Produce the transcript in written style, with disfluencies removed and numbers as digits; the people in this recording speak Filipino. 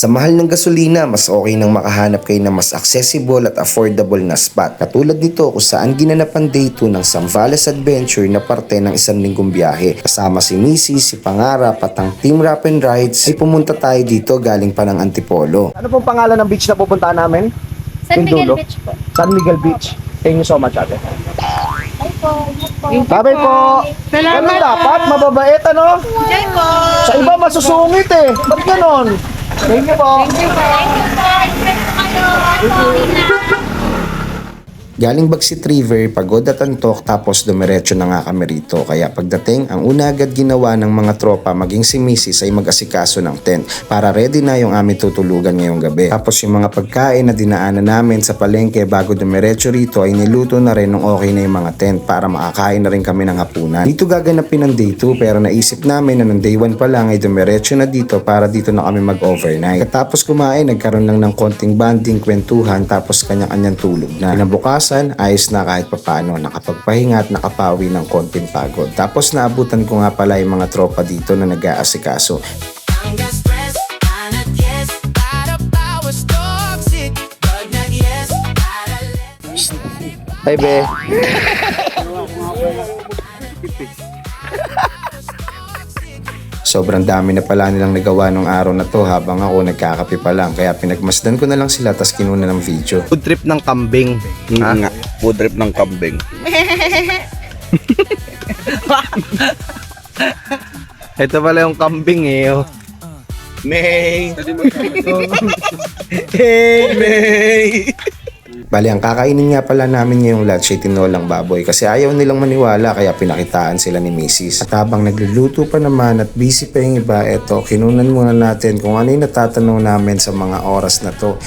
Sa mahal ng gasolina, mas okay nang makahanap kayo ng mas accessible at affordable na spot. Katulad nito kung saan ginanap ang day 2 ng Zambales Adventure na parte ng isang linggong biyahe. Kasama si Missy, si Pangarap at ang Team Rap and Rides ay pumunta tayo dito galing pa ng Antipolo. Ano pong pangalan ng beach na pupuntahan namin? San Miguel Pindulo? Beach po. San Miguel Beach. Thank you so much, ate. Ay po, Babay po. Ganun dapat, mababait, ano? Jay po. Sa iba, masusungit eh. Ba't ganon? Thank you po. Galing Bagsit River, pagod at antok tapos dumiretso na nga kami rito. Kaya pagdating, ang una agad ginawa ng mga tropa maging si Mrs. ay mag-asikaso ng tent para ready na yung aming tutulugan ngayong gabi. Tapos yung mga pagkain na dinaanan namin sa palengke bago dumiretso rito ay niluto na rin nung okay na yung mga tent para makakain na rin kami ng hapunan. Dito gaganapin ang day 2 pero naisip namin na ng day 1 pa lang ay dumiretso na dito para dito na kami mag-overnight. Katapos kumain, nagkaroon lang ng konting banding, kwentuhan tapos kanya-kanyang tulog na. Kinabukasan, ayos na kahit papano, nakapagpahinga at nakapawi ng konting pagod. Tapos naabutan ko nga pala yung mga tropa dito na nag-aasikaso. Hi, be. Sobrang dami na pala nilang nagawa nung araw na to habang ako nagkakape pa lang. Kaya pinagmasdan ko na lang sila tas kinuna ng video. Food trip ng kambing. Nga, food trip ng kambing. Ito pala yung kambing eh. Oh. May! Hey, May! Bali, ang kakainin nga pala namin ngayong lunch ay tinolang baboy kasi ayaw nilang maniwala kaya pinakitaan sila ni Mrs. At habang nagluluto pa naman at busy pa yung iba, eto, kinunan muna natin kung ano yung natatanong namin sa mga oras na to.